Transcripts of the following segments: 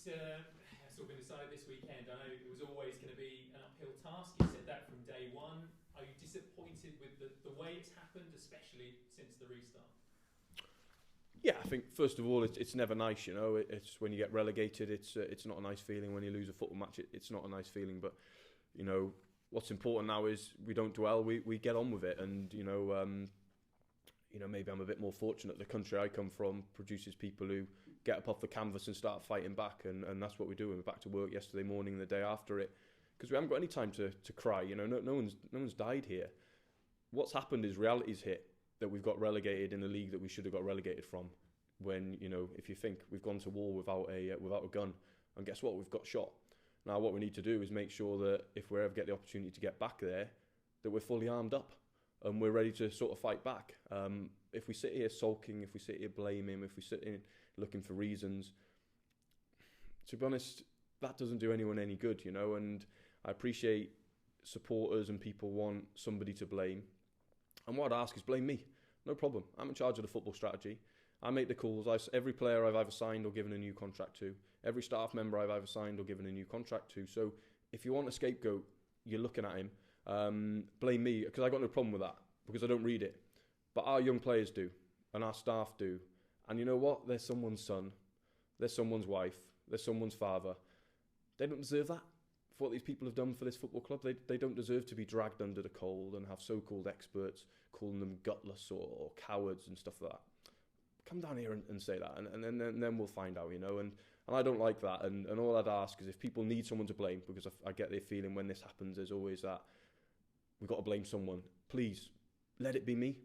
it's all been decided this weekend. I know it was always going to be an uphill task. You said that from day one. Are you disappointed with the way it's happened, especially since the restart? Yeah, I think first of all, it's never nice. You know, it's when you get relegated, it's not a nice feeling. When you lose a football match, it's not a nice feeling. But you know, what's important now is we don't dwell. We get on with it, and maybe I'm a bit more fortunate. The country I come from produces people who get up off the canvas and start fighting back, and that's what we do. We were back to work yesterday morning, the day after it, because we haven't got any time to cry. You know, no one's died here. What's happened is reality's hit. That we've got relegated in a league that we should have got relegated from. When, you know, if you think we've gone to war without a gun, and guess what, we've got shot. Now what we need to do is make sure that if we ever get the opportunity to get back there, that we're fully armed up and we're ready to sort of fight back. If we sit here sulking, if we sit here blaming, if we sit here looking for reasons, to be honest, that doesn't do anyone any good, you know. And I appreciate supporters and people want somebody to blame. And what I'd ask is blame me. No problem. I'm in charge of the football strategy. I make the calls. Every player I've either signed or given a new contract to, every staff member I've either signed or given a new contract to. So if you want a scapegoat, you're looking at him. Blame me, because I got no problem with that, because I don't read it. But our young players do, and our staff do. And you know what? They're someone's son. They're someone's wife. They're someone's father. They don't deserve that. For what these people have done for this football club, they don't deserve to be dragged under the cold and have so-called experts calling them gutless or cowards and stuff like that. Come down here and say that, and then we'll find out, you know. And I don't like that. And all I'd ask is if people need someone to blame, because I get the feeling when this happens, there's always that we've got to blame someone. Please let it be me,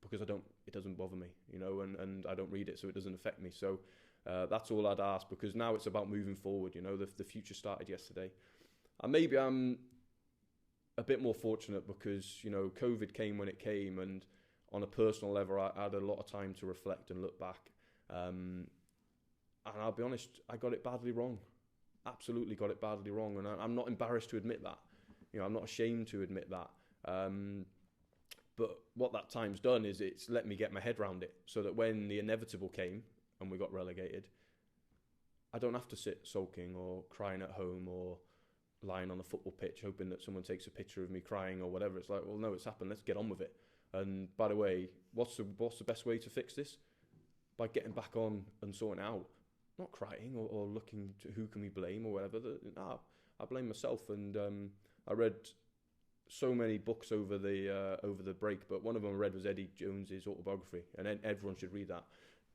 because it doesn't bother me, you know, and I don't read it, so it doesn't affect me. So that's all I'd ask, because now it's about moving forward. You know, the future started yesterday. And maybe I'm a bit more fortunate because, you know, COVID came when it came, and on a personal level, I had a lot of time to reflect and look back. And I'll be honest, I got it badly wrong. Absolutely got it badly wrong. And I'm not embarrassed to admit that. You know, I'm not ashamed to admit that. But what that time's done is it's let me get my head around it, so that when the inevitable came and we got relegated, I don't have to sit sulking or crying at home or lying on a football pitch hoping that someone takes a picture of me crying or whatever. It's like, well, no, it's happened. Let's get on with it. And by the way, what's the best way to fix this? By getting back on and sorting it out. Not crying or looking to who can we blame or whatever. I blame myself. And I read so many books over the break, but one of them I read was Eddie Jones's autobiography, and everyone should read that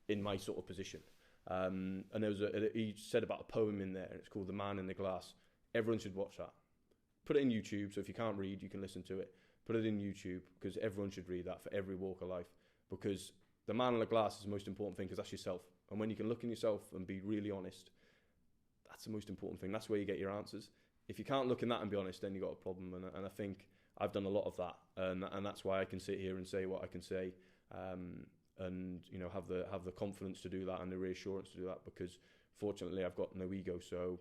in my sort of position. And there was he said about a poem in there, and it's called The Man in the Glass. Everyone should watch that. Put it in YouTube, so if you can't read, you can listen to it. Put it in YouTube, because everyone should read that for every walk of life. Because the man in the glass is the most important thing, because that's yourself. And when you can look in yourself and be really honest, that's the most important thing. That's where you get your answers. If you can't look in that and be honest, then you've got a problem. And I think I've done a lot of that. And that's why I can sit here and say what I can say. And, you know, have the confidence to do that and the reassurance to do that, because fortunately I've got no ego. So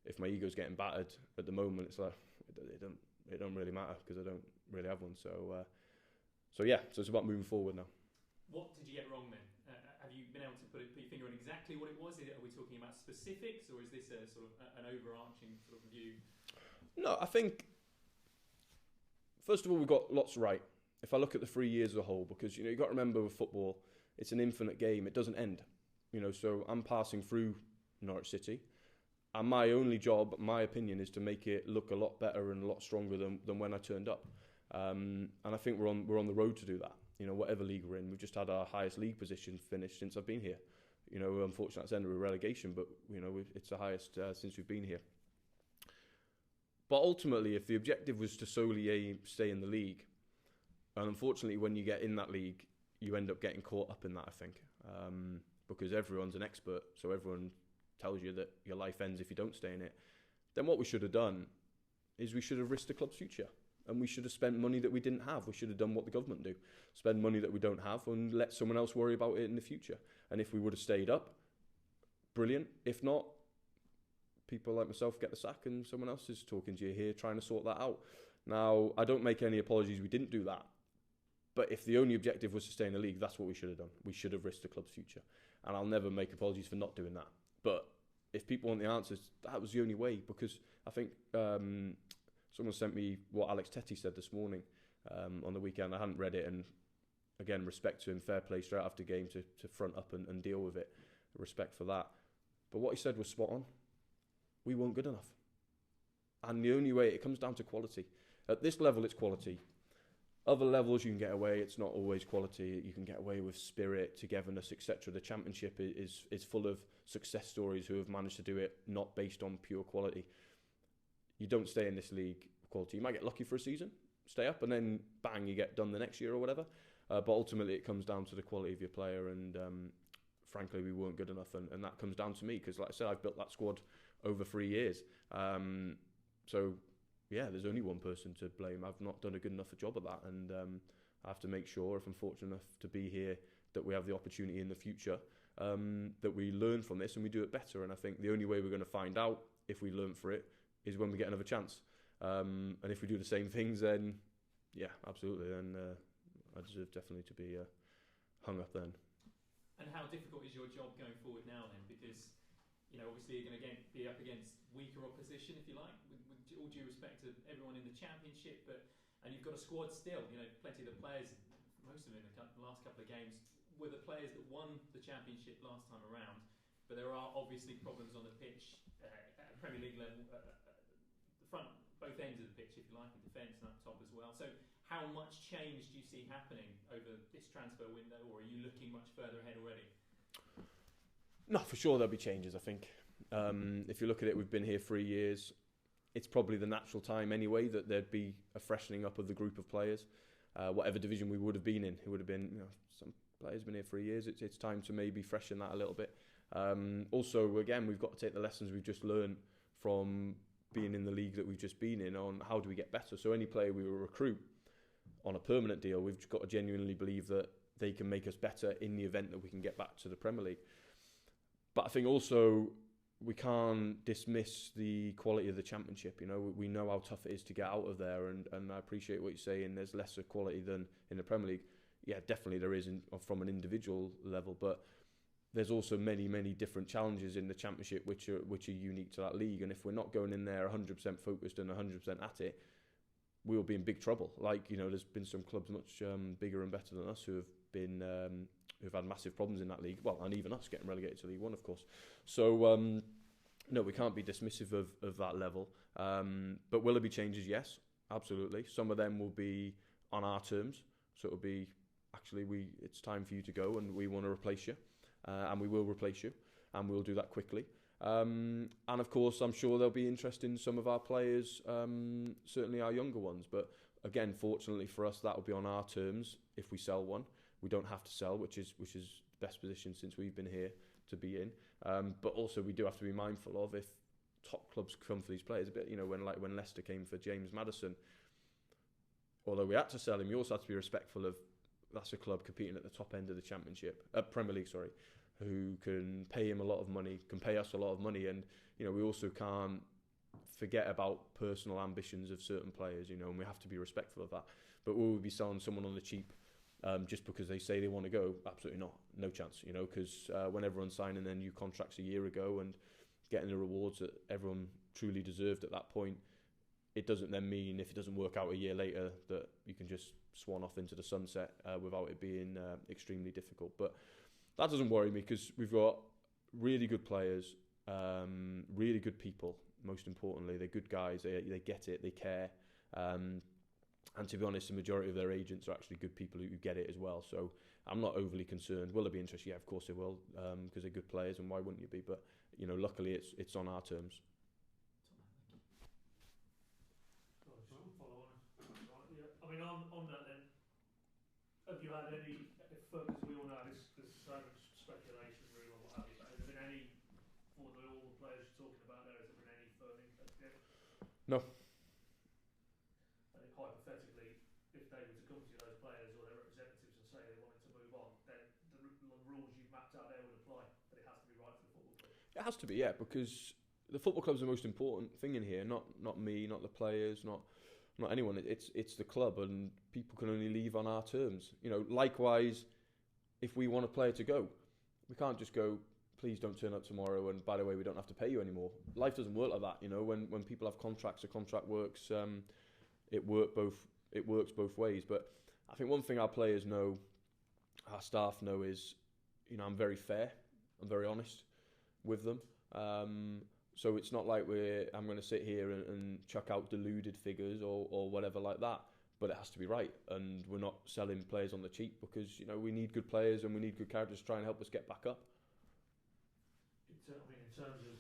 if my ego's getting battered at the moment, it's like it don't really matter, because I don't really have one. So yeah, so it's about moving forward now. What did you get wrong then? Have you been able to put your finger on exactly what it was? Are we talking about specifics, or is this a sort of an overarching sort of view? No, I think first of all, we've got lots right. If I look at the 3 years as a whole, because, you know, you've got to remember with football, it's an infinite game. It doesn't end. You know, so I'm passing through Norwich City, and my only job, my opinion, is to make it look a lot better and a lot stronger than when I turned up. And I think we're on the road to do that. You know, whatever league we're in, we've just had our highest league position finished since I've been here. You know, unfortunately, it's ended with relegation, but, you know, it's the highest since we've been here. But ultimately, if the objective was to solely stay in the league, and unfortunately, when you get in that league, you end up getting caught up in that, I think, because everyone's an expert, so everyone tells you that your life ends if you don't stay in it. Then what we should have done is we should have risked the club's future, and we should have spent money that we didn't have. We should have done what the government do, spend money that we don't have and let someone else worry about it in the future. And if we would have stayed up, brilliant. If not, people like myself get the sack and someone else is talking to you here trying to sort that out. Now, I don't make any apologies we didn't do that. But if the only objective was to stay in the league, that's what we should have done. We should have risked the club's future. And I'll never make apologies for not doing that. But if people want the answers, that was the only way. Because I think someone sent me what Alex Tetty said this morning on the weekend. I hadn't read it, and again, respect to him, fair play straight after game to front up and deal with it. Respect for that. But what he said was spot on. We weren't good enough. And the only way, it comes down to quality. At this level, it's quality. Other levels, you can get away. It's not always quality. You can get away with spirit, togetherness, etc. The Championship is full of success stories who have managed to do it not based on pure quality. You don't stay in this league quality. You might get lucky for a season, stay up, and then bang, you get done the next year or whatever. But ultimately, it comes down to the quality of your player, and frankly, we weren't good enough, and that comes down to me, because like I said, I've built that squad over 3 years. So, yeah, there's only one person to blame. I've not done a good enough job of that, and I have to make sure, if I'm fortunate enough to be here, that we have the opportunity in the future, that we learn from this and we do it better. And I think the only way we're going to find out if we learn for it is when we get another chance. And if we do the same things, then, yeah, absolutely, then I deserve definitely to be hung up then. And how difficult is your job going forward now then? Because, obviously you're going to be up against weaker opposition, if you like, with all due respect to everyone in the Championship, and you've got a squad still, plenty of the players, most of them in the last couple of games, were the players that won the Championship last time around, but there are obviously problems on the pitch at Premier League level, the front, both ends of the pitch, if you like, in defence and up top as well. So how much change do you see happening over this transfer window, or are you looking much further ahead already? No, for sure there'll be changes, I think. If you look at it, we've been here 3 years. It's probably the natural time anyway that there'd be a freshening up of the group of players. Whatever division we would have been in, it would have been, some players been here 3 years. It's time to maybe freshen that a little bit. Also, again, we've got to take the lessons we've just learned from being in the league that we've just been in on how do we get better. So any player we will recruit on a permanent deal, we've got to genuinely believe that they can make us better in the event that we can get back to the Premier League. But I think also we can't dismiss the quality of the Championship. We know how tough it is to get out of there, and I appreciate what you're saying. There's lesser quality than in the Premier League. Yeah, definitely there is from an individual level, but there's also many, many different challenges in the Championship which are unique to that league. And if we're not going in there 100% focused and 100% at it, we'll be in big trouble. Like, there's been some clubs much bigger and better than us who have been who've had massive problems in that league. Well, and even us getting relegated to League One, of course. So, no, we can't be dismissive of that level. But will there be changes? Yes, absolutely. Some of them will be on our terms. So it'll be, actually, it's time for you to go and we want to replace you. And we will replace you. And we'll do that quickly. And of course, I'm sure there'll be interest in some of our players, certainly our younger ones. But again, fortunately for us, that will be on our terms if we sell one. We don't have to sell, which is the best position since we've been here to be in. But also we do have to be mindful of if top clubs come for these players. A bit, when Leicester came for James Maddison, although we had to sell him, you also have to be respectful of that's a club competing at the top end of the Championship, Premier League, sorry, who can pay him a lot of money, can pay us a lot of money, and we also can't forget about personal ambitions of certain players, and we have to be respectful of that. But will we be selling someone on the cheap just because they say they want to go? Absolutely not. No chance, because when everyone's signing their new contracts a year ago and getting the rewards that everyone truly deserved at that point, it doesn't then mean if it doesn't work out a year later that you can just swan off into the sunset without it being extremely difficult. But that doesn't worry me because we've got really good players, really good people, most importantly. They're good guys, they get it, they care. And to be honest, the majority of their agents are actually good people who get it as well. So I'm not overly concerned. Will there be interest? Yeah, of course there will, because they're good players, and why wouldn't you be? But luckily it's on our terms. Follow on. Yeah. I mean, on that then, have you had any? Because we all know there's so much speculation, rumour, what have you. But has there been any for all the players you're talking about there? Has there been any firm interest yet? No. And if hypothetically, if they were to come to you, those players or their representatives, and say they wanted to move on, then the rules you've mapped out there would apply. But it has to be right for the football club. It has to be, yeah, because the football club's the most important thing in here. Not me, not the players, not anyone. It's the club, and people can only leave on our terms. Likewise, if we want a player to go, we can't just go, please don't turn up tomorrow, and by the way, we don't have to pay you anymore. Life doesn't work like that, you know. When people have contracts, a contract works. It works both ways. But I think one thing our players know, our staff know, is, you know, I'm very fair. I'm very honest with them. So it's not like I'm going to sit here and chuck out deluded figures or whatever like that. But it has to be right, and we're not selling players on the cheap, because, you know, we need good players and we need good characters to try and help us get back up. In terms of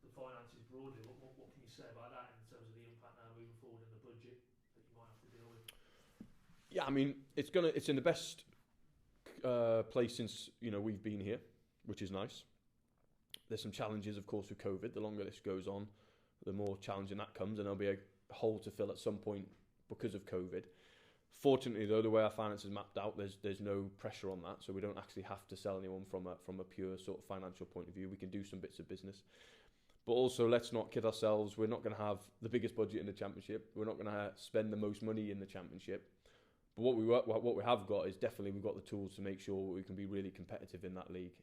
the finances broadly, what can you say about that in terms of the impact now moving forward in the budget that you might have to deal with? Yeah, I mean, it's in the best place since, you know, we've been here, which is nice. There's some challenges, of course, with COVID. The longer this goes on, the more challenging that comes, and there'll be a hole to fill at some point because of COVID. Fortunately, though, the way our finances is mapped out, there's no pressure on that, so we don't actually have to sell anyone from a pure sort of financial point of view. We can do some bits of business. But also, let's not kid ourselves. We're not going to have the biggest budget in the Championship. We're not going to spend the most money in the Championship. But what we have got is definitely we've got the tools to make sure we can be really competitive in that league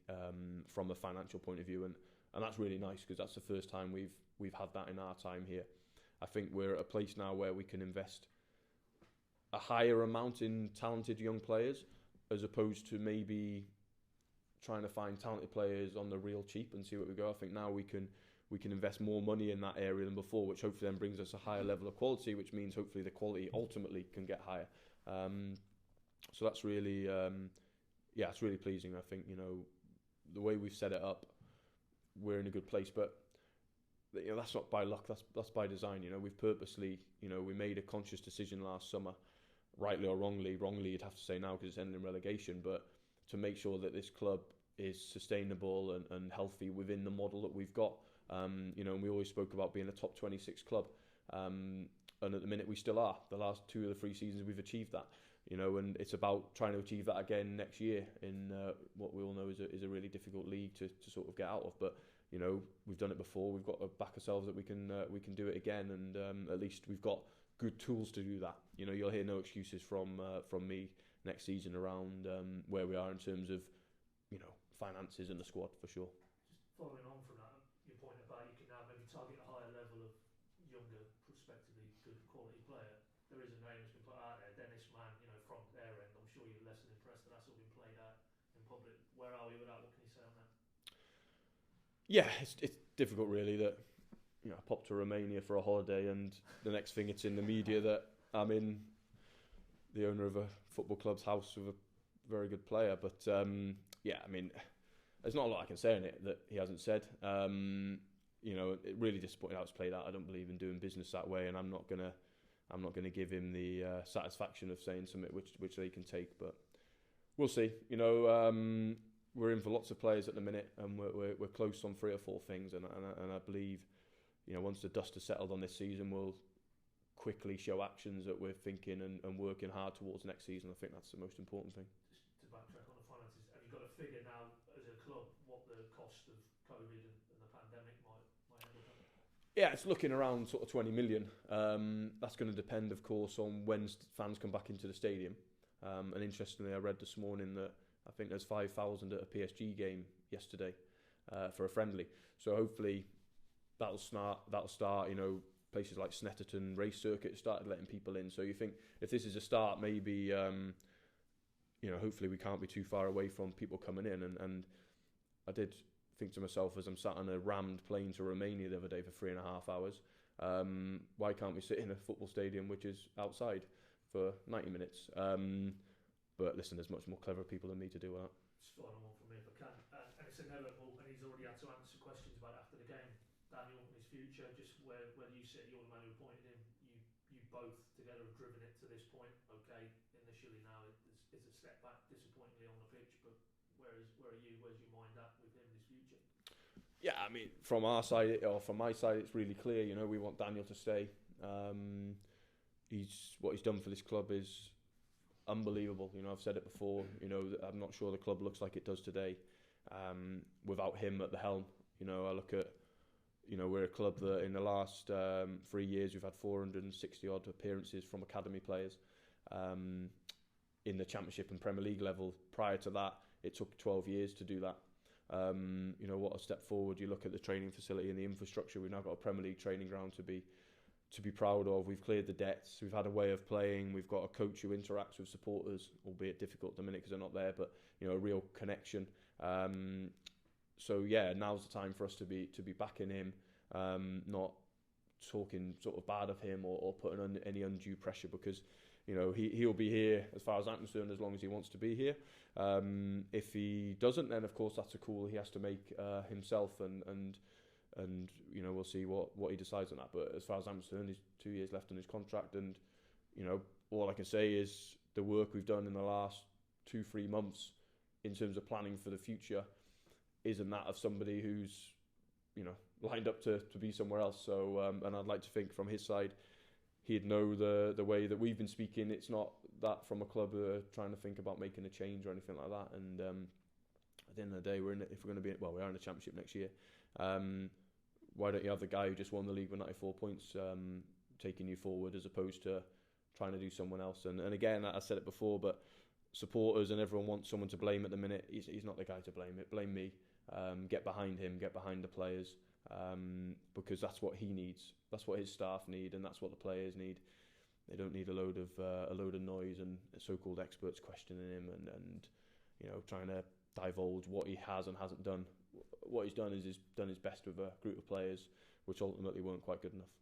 from a financial point of view, and that's really nice, because that's the first time we've had that in our time here. I think we're at a place now where we can invest a higher amount in talented young players, as opposed to maybe trying to find talented players on the real cheap and see what we go. I think now we can invest more money in that area than before, which hopefully then brings us a higher level of quality, which means hopefully the quality ultimately can get higher. So that's really, it's really pleasing. I think, you know, the way we've set it up, we're in a good place, but, you know, that's not by luck, that's by design. You know, we've purposely, you know, we made a conscious decision last summer, rightly or wrongly you'd have to say now because it's ending in relegation, but to make sure that this club is sustainable and healthy within the model that we've got. You know, and we always spoke about being a top 26 club, and at the minute we still are. The last 2 of the 3 seasons we've achieved that, you know, and it's about trying to achieve that again next year in what we all know is a really difficult league to sort of get out of. But, you know, we've done it before. We've got to back ourselves that we can do it again, and at least we've got good tools to do that. You know, you'll hear no excuses from me next season around where we are in terms of, you know, finances and the squad, for sure. Just following on from that, your point about you can now maybe target a higher level of younger, prospectively good quality player. There is a name that's been put out there, Dennis Mann. You know, from their end, I'm sure you're less than impressed that that's all been played out in public. Where are we with that? What can you say on that? Yeah, it's difficult really that, you know, I popped to Romania for a holiday and the next thing it's in the media that I'm in the owner of a football club's house with a very good player. But yeah, I mean, there's not a lot I can say in it that he hasn't said. You know, it really disappointing how it's played out. I don't believe in doing business that way, and I'm not gonna give him the satisfaction of saying something which they can take. But we'll see. You know, we're in for lots of players at the minute, and we're close on 3 or 4 things, and I believe, you know, once the dust has settled on this season, we'll quickly show actions that we're thinking and working hard towards next season. I think that's the most important thing. Just to backtrack on the finances, have you got a figure now as a club what the cost of COVID and the pandemic might end up at? Yeah, it's looking around sort of 20 million. That's going to depend, of course, on when fans come back into the stadium. And interestingly, I read this morning that I think there's 5,000 at a PSG game yesterday for a friendly. So hopefully that'll start. You know, places like Snetterton race circuit started letting people in. So you think if this is a start, maybe you know, hopefully we can't be too far away from people coming in. And I did think to myself as I'm sat on a rammed plane to Romania the other day for 3.5 hours, why can't we sit in a football stadium which is outside for 90 minutes? But listen, there's much more clever people than me to do that. Just final one from me if I can. And it's inevitable, and he's already had to answer questions about it after the game. Daniel and his future, just where you sit, you're the man who appointed him. You both together have driven it to this point. Okay, initially now it's a step back, disappointingly on the pitch. But where are you? Where's your mind at with him and his future? Yeah, I mean, from our side or from my side, it's really clear. You know, we want Daniel to stay. What he's done for this club is unbelievable. You know, I've said it before. You know, I'm not sure the club looks like it does today without him at the helm. You know, I look at, you know, we're a club that in the last 3 years we've had 460 odd appearances from academy players in the Championship and Premier League level. Prior to that, it took 12 years to do that. You know, what a step forward. You look at the training facility and the infrastructure. We've now got a Premier League training ground to be proud of. We've cleared the debts. We've had a way of playing. We've got a coach who interacts with supporters, albeit difficult at the minute because they're not there, but you know, a real connection. So yeah, now's the time for us to be backing him, not talking sort of bad of him or putting on any undue pressure, because you know, he'll be here as far as I'm concerned as long as he wants to be here. If he doesn't, then of course that's a call he has to make himself, and you know, we'll see what he decides on that. But as far as I'm concerned, he's 2 years left on his contract, and you know, all I can say is the work we've done in the last 2-3 months in terms of planning for the future isn't that of somebody who's, you know, lined up to be somewhere else. So and I'd like to think from his side he'd know the way that we've been speaking. It's not that from a club trying to think about making a change or anything like that. And at the end of the day, if we're going to be, well, we are in the Championship next year. Why don't you have the guy who just won the league with 94 points taking you forward, as opposed to trying to do someone else? And again, I said it before, but supporters and everyone wants someone to blame at the minute. He's not the guy to blame. Blame me. Get behind him. Get behind the players. Because that's what he needs. That's what his staff need, and that's what the players need. They don't need a load of noise and so-called experts questioning him and you know, trying to divulge what he has and hasn't done. What he's done is he's done his best with a group of players, which ultimately weren't quite good enough.